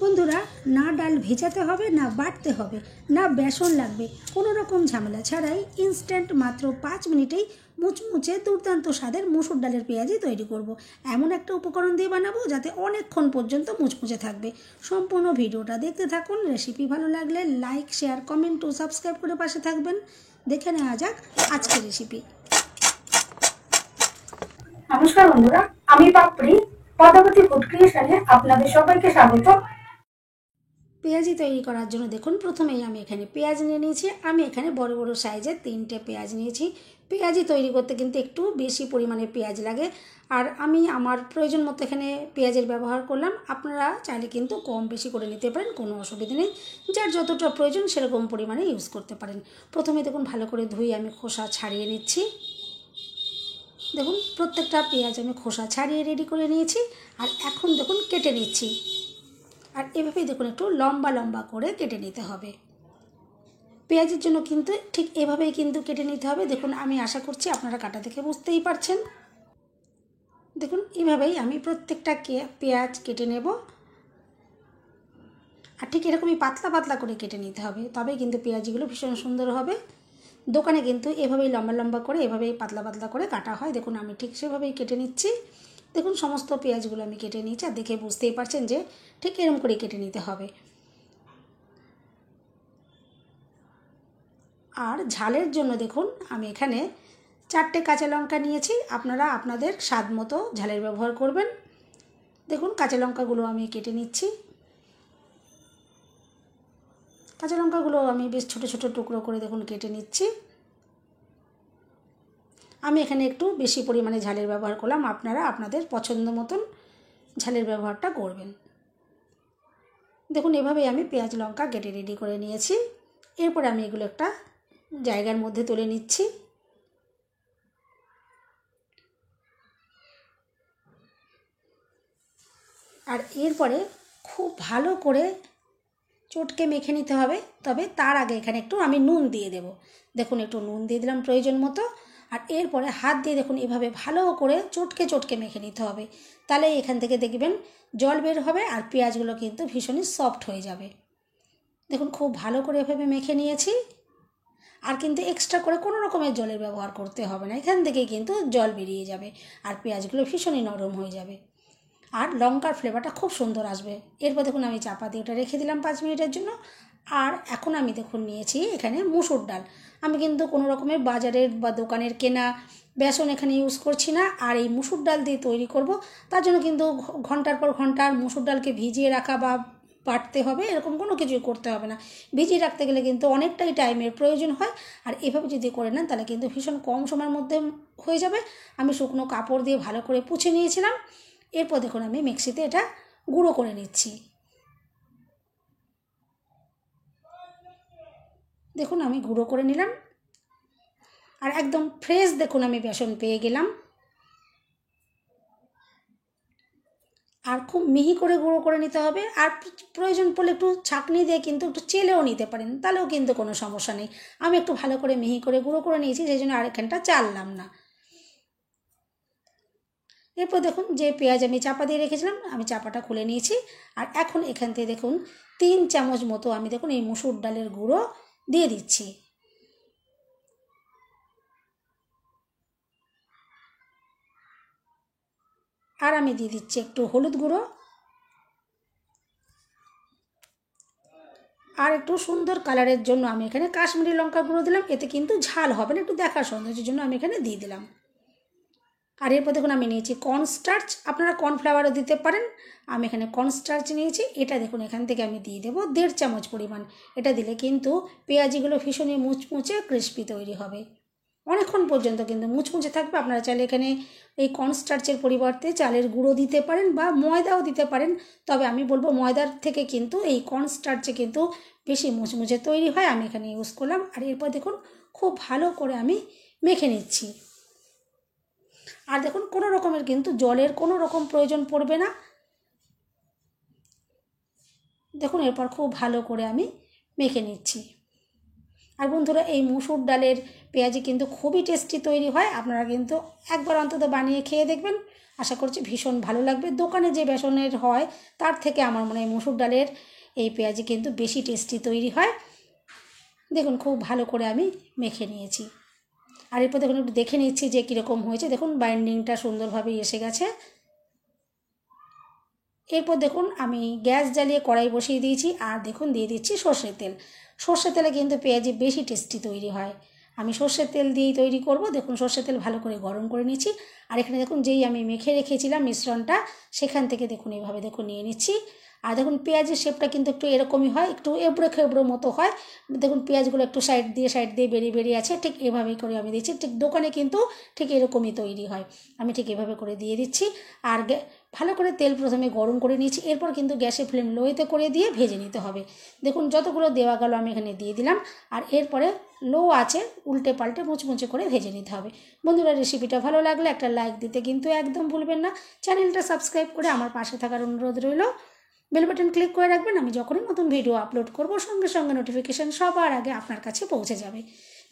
বন্ধুরা, না ডাল ভেজাতে হবে, না বাটতে হবে, না বেসন লাগবে, কোনো রকম ঝামেলা ছাড়াই ইনস্ট্যান্ট মাত্র 5 মিনিটেই মুচমুচে দুর্দান্ত স্বাদের মসুর ডালের পেঁয়াজি তৈরি করব। এমন একটা উপকরণ দিয়ে বানাবো যাতে অনেকক্ষণ পর্যন্ত মুচমুচে থাকবে। সম্পূর্ণ ভিডিওটা দেখতে থাকুন। রেসিপি ভালো লাগলে লাইক, শেয়ার, কমেন্ট ও সাবস্ক্রাইব করে পাশে থাকবেন। দেখে নেওয়া যাক আজকের রেসিপি। নমস্কার বন্ধুরা, আমি পাপড়ি পদ্মাবতী ফুড ক্রিয়েশনে আপনাদের সবাইকে স্বাগত। পেঁয়াজি তৈরি করার জন্য দেখুন, প্রথমেই আমি এখানে পেঁয়াজ নিয়ে নিয়েছি। আমি এখানে বড় বড় সাইজের 3টে পেঁয়াজ নিয়েছি। পেঁয়াজি তৈরি করতে কিন্তু একটু বেশি পরিমাণে পেঁয়াজ লাগে, আর আমি আমার প্রয়োজন মতো এখানে পেঁয়াজের ব্যবহার করলাম। আপনারা চাইলে কিন্তু কম বেশি করে নিতে পারেন, কোনো অসুবিধা নেই। যার যতটা প্রয়োজন সেরকম পরিমাণে ইউজ করতে পারেন। প্রথমে দেখুন ভালো করে ধুয়ে আমি খোসা ছাড়িয়ে নিচ্ছি। দেখুন প্রত্যেকটা পেঁয়াজ আমি খোসা ছাড়িয়ে রেডি করে নিয়েছি। আর এখন দেখুন কেটে নিচ্ছি। আর এভাবেই দেখুন একটু লম্বা লম্বা করে কেটে নিতে হবে। পেঁয়াজের জন্য কিন্তু ঠিক এভাবেই কিন্তু কেটে নিতে হবে। দেখুন আমি আশা করছি আপনারা কাটা দেখে বুঝতেই পারছেন। দেখুন এভাবেই আমি প্রত্যেকটা পেঁয়াজ কেটে নেব। আর ঠিক এরকমই পাতলা পাতলা করে কেটে নিতে হবে, তবেই কিন্তু পেঁয়াজগুলো ভীষণ সুন্দর হবে। দোকানে কিন্তু এভাবেই লম্বা লম্বা করে এভাবেই পাতলা পাতলা করে কাটা হয়। দেখুন আমি ঠিক সেভাবেই কেটে নিচ্ছি। দেখুন সমস্ত পেঁয়াজগুলো আমি কেটে নিয়েছি, আর দেখে বুঝতেই পারছেন যে ঠিক এরকম করে কেটে নিতে হবে। আর ঝালের জন্য দেখুন আমি এখানে 4টে কাঁচা লঙ্কা নিয়েছি। আপনারা আপনাদের স্বাদ মতো ঝালের ব্যবহার করবেন। দেখুন কাঁচা লঙ্কাগুলো আমি কেটে নিচ্ছি। কাঁচা লঙ্কাগুলো আমি বেশ ছোট ছোট টুকরো করে দেখুন কেটে নিচ্ছি। আমি এখানে একটু বেশি পরিমাণে ঝালের ব্যবহার করলাম, আপনারা আপনাদের পছন্দ মতন ঝালের ব্যবহারটা করবেন। দেখুন এভাবেই আমি পেঁয়াজ লঙ্কা কেটে রেডি করে নিয়েছি। এরপর আমি এগুলো একটা জায়গার মধ্যে তুলে নিচ্ছি। আর এরপরে খুব ভালো করে চটকে মেখে নিতে হবে। তবে তার আগে এখানে একটু আমি নুন দিয়ে দেব। দেখুন একটু নুন দিয়ে দিলাম প্রয়োজন মতো। আর এরপরে হাত দিয়ে দেখুন এভাবে ভালো করে চটকে চটকে মেখে নিতে হবে। তাহলে এখান থেকে দেখবেন জল বের হবে, আর পেঁয়াজগুলো কিন্তু ভীষণই সফট হয়ে যাবে। দেখুন খুব ভালো করে এভাবে মেখে নিয়েছি। আর কিন্তু এক্সট্রা করে কোনো রকমের জলের ব্যবহার করতে হবে না, এখান থেকেই কিন্তু জল বেরিয়ে যাবে আর পেঁয়াজগুলো ভীষণই নরম হয়ে যাবে। আর লঙ্কার ফ্লেভারটা খুব সুন্দর আসবে। এরপর দেখুন আমি চাপা দিয়ে ওটা রেখে দিলাম 5 মিনিটের জন্য। আর এখন আমি দেখুন নিয়েছি এখানে মুসুর ডাল। আমি কিন্তু কোনো রকমের বাজারের বা দোকানের কেনা বেসন এখানে ইউজ করছি না। আর এই মুসুর ডাল দিয়ে তৈরি করব, তার জন্য কিন্তু ঘন্টার পর ঘন্টা মুসুর ডালকে ভিজিয়ে রাখা বা বাটতে হবে এরকম কোনো কিছুই করতে হবে না। ভিজিয়ে রাখতে গেলে কিন্তু অনেকটাই টাইমের প্রয়োজন হয়। আর এভাবে যদি করে নেন তাহলে কিন্তু ভীষণ কম সময়ের মধ্যে হয়ে যাবে। আমি শুকনো কাপড় দিয়ে ভালো করে পুছে নিয়েছিলাম। এরপর দেখুন আমি মিক্সিতে এটা গুঁড়ো করে নিচ্ছি। দেখুন আমি গুঁড়ো করে নিলাম। আর একদম ফ্রেশ দেখুন আমি বেসন পেয়ে গেলাম। আর খুব মিহি করে গুঁড়ো করে নিতে হবে। আর প্রয়োজন পড়লে একটু ছাঁকনি দিয়ে কিন্তু একটু চেলেও নিতে পারেন, তাহলেও কিন্তু কোনো সমস্যা নেই। আমি একটু ভালো করে মিহি করে গুঁড়ো করে নিয়েছি, সেই জন্য আরেকখানটা চাললাম না। এরপর দেখুন যে পেঁয়াজ আমি চাপা দিয়ে রেখেছিলাম, আমি চাপাটা খুলে নিয়েছি। আর এখন এখান থেকে দেখুন 3 চামচ মতো আমি দেখুন এই মুসুর ডালের গুঁড়ো দিয়ে দিচ্ছি। আর আমি দিয়ে দিচ্ছি একটু হলুদ গুঁড়ো। আর একটু সুন্দর কালারের জন্য আমি এখানে কাশ্মীরি লঙ্কা গুঁড়ো দিলাম। এতে কিন্তু ঝাল হবে না, একটু দেখার সৌন্দর্যের জন্য আমি এখানে দিয়ে দিলাম। আর এরপর দেখুন আমি নিয়েছি কর্নস্টার্চ, আপনারা কর্নফ্লাওয়ারও দিতে পারেন। আমি এখানে কর্নস্টার্চ নিয়েছি। এটা দেখুন এখান থেকে আমি দিয়ে দেবো 1.5 চামচ পরিমাণ। এটা দিলে কিন্তু পেঁয়াজিগুলো ভীষণই মুচমুচে ক্রিস্পি তৈরি হবে, অনেকক্ষণ পর্যন্ত কিন্তু মুচমুচে থাকবে। আপনারা চাইলে এখানে এই কর্নস্টার্চের পরিবর্তে চালের গুঁড়ো দিতে পারেন বা ময়দাও দিতে পারেন। তবে আমি বলবো ময়দার থেকে কিন্তু এই কর্নস্টার্চে কিন্তু বেশি মুচমুচে তৈরি হয়। আমি এখানে ইউজ করলাম। আর এরপর দেখুন খুব ভালো করে আমি মেখে নিচ্ছি। আর দেখুন কোনো রকমের কিন্তু জলের কোনো রকম প্রয়োজন পড়বে না। দেখুন এরপর খুব ভালো করে আমি মেখে নিচ্ছি। আর বন্ধুরা এই মুসুর ডালের পেঁয়াজি কিন্তু খুবই টেস্টি তৈরি হয়, আপনারা কিন্তু একবার অন্তত বানিয়ে খেয়ে দেখবেন, আশা করছি ভীষণ ভালো লাগবে। দোকানে যে বেসনের হয় তার থেকে আমার মনে হয় মুসুর ডালের এই পেঁয়াজি কিন্তু বেশি টেস্টি তৈরি হয়। দেখুন খুব ভালো করে আমি মেখে নিয়েছি, আর এরপর দেখুন একটু দেখে নিচ্ছি যে কীরকম হয়েছে। দেখুন বাইন্ডিংটা সুন্দরভাবেই এসে গেছে। এরপর দেখুন আমি গ্যাস জ্বালিয়ে কড়াই বসিয়ে দিয়েছি, আর দেখুন দিয়ে দিচ্ছি সর্ষের তেল। সর্ষের তেলে কিন্তু পেঁয়াজি বেশি টেস্টি তৈরি হয়, আমি সর্ষের তেল দিয়েই তৈরি করব। দেখুন সর্ষের তেল ভালো করে গরম করে নিচ্ছি, আর এখানে দেখুন যেই আমি মেখে রেখেছিলাম মিশ্রণটা, সেখান থেকে দেখুন এইভাবে দেখুন নিয়ে নিচ্ছি। আর দেখুন পেঁয়াজের শেপটা কিন্তু একটু এরকমই হয়, একটু এবড়ো খেবড়ো মতো হয়। দেখুন পেঁয়াজগুলো একটু সাইড দিয়ে বেরিয়ে বেরিয়ে আছে, ঠিক এভাবেই করে আমি দিচ্ছি। ঠিক দোকানে কিন্তু ঠিক এরকমই তৈরি হয়, আমি ঠিক এভাবে করে দিয়ে দিচ্ছি। আর ভালো করে তেল প্রথমে গরম করে নিয়েছি, এরপর কিন্তু গ্যাসের ফ্লেম লোতে করে দিয়ে ভেজে নিতে হবে। দেখুন যতগুলো দেওয়া গেল আমি এখানে দিয়ে দিলাম, আর এরপরে লো আছে উল্টে পাল্টে মুচমুচে করে ভেজে নিতে হবে। বন্ধুরা রেসিপিটা ভালো লাগলে একটা লাইক দিতে কিন্তু একদম ভুলবেন না, চ্যানেলটা সাবস্ক্রাইব করে আমার পাশে থাকার অনুরোধ রইল। বেল বাটন ক্লিক করে রাখবেন, আমি যখনই নতুন ভিডিও আপলোড করব সঙ্গে সঙ্গে নোটিফিকেশান সবার আগে আপনার কাছে পৌঁছে যাবে।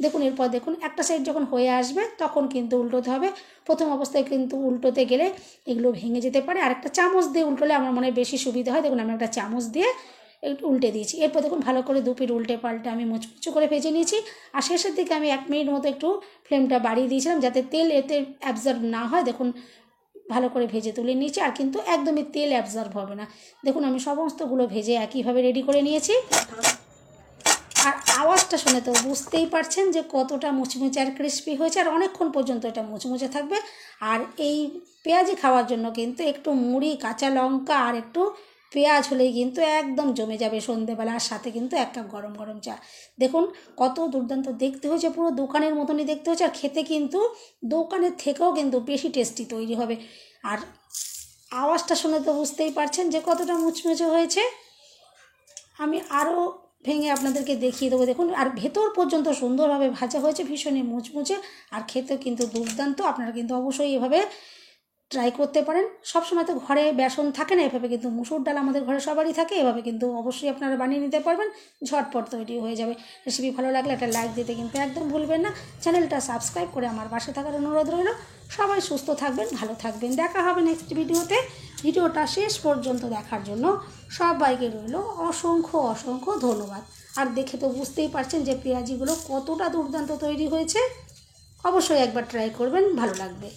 দেখুন এরপর দেখুন একটা সাইড যখন হয়ে আসবে তখন কিন্তু উল্টোতে হবে। প্রথম অবস্থায় কিন্তু উল্টোতে গেলে এগুলো ভেঙে যেতে পারে, আর একটা চামচ দিয়ে উল্টোলে আমার মনে হয় বেশি সুবিধা হয়। দেখুন আমি একটা চামচ দিয়ে একটু উল্টে দিয়েছি, এরপর দেখুন ভালো করে দুপিট উল্টে পাল্টে আমি মুচমুচু করে ভেজে নিয়েছি। আর শেষের দিকে আমি 1 মিনিট মতো একটু ফ্লেমটা বাড়িয়ে দিয়েছিলাম যাতে তেল এতে অ্যাবজর্ব না হয়। দেখুন ভালো করে ভেজে তুলে নিয়েছি, আর কিন্তু একদমই তেল অ্যাবজর্ব হবে না। দেখুন আমি সমস্তগুলো ভেজে একইভাবে রেডি করে নিয়েছি, আর আওয়াজটা শুনে তো বুঝতেই পারছেন যে কতটা মুচমুচে আর ক্রিস্পি হয়েছে, আর অনেকক্ষণ পর্যন্ত এটা মুচমুচে থাকবে। আর এই পেঁয়াজি খাওয়ার জন্য কিন্তু একটু মুড়ি, কাঁচা লঙ্কা আর একটু পেঁয়াজ হলেই কিন্তু একদম জমে যাবে সন্ধেবেলা, আর সাথে কিন্তু 1 কাপ গরম গরম চা। দেখুন কত দুর্দান্ত দেখতে হয়েছে, পুরো দোকানের মতনই দেখতে হয়েছে, আর খেতে কিন্তু দোকানের থেকেও কিন্তু বেশি টেস্টি তৈরি হবে। আর আওয়াজটা শুনে তো বুঝতেই পারছেন যে কতটা মুচমুচে হয়েছে। আমি আরও ভেঙে আপনাদেরকে দেখিয়ে দেবো। দেখুন আর ভেতর পর্যন্ত সুন্দরভাবে ভাজা হয়েছে, ভীষণই মুচমুচে, আর খেতেও কিন্তু দুর্দান্ত। আপনারা কিন্তু অবশ্যই এভাবে ট্রাই করতে পারেন। সবসময় তো ঘরে বেসন থাকে না, এভাবে কিন্তু মুসুর ডাল আমাদের ঘরে সবারই থাকে, এভাবে কিন্তু অবশ্যই আপনারা বানিয়ে নিতে পারবেন, ঝটপট তৈরি হয়ে যাবে। রেসিপি ভালো লাগলে একটা লাইক দিতে কিন্তু একদম ভুলবেন না, চ্যানেলটা সাবস্ক্রাইব করে আমার পাশে থাকার অনুরোধ রইল। সবাই সুস্থ থাকবেন, ভালো থাকবেন, দেখা হবে নেক্সট ভিডিওতে। ভিডিওটা শেষ পর্যন্ত দেখার জন্য সবাইকে রইল অসংখ্য অসংখ্য ধন্যবাদ। আর দেখে তো বুঝতেই পারছেন যে পেঁয়াজিগুলো কতটা দুর্দান্ত তৈরি হয়েছে। অবশ্যই একবার ট্রাই করবেন, ভালো লাগবে।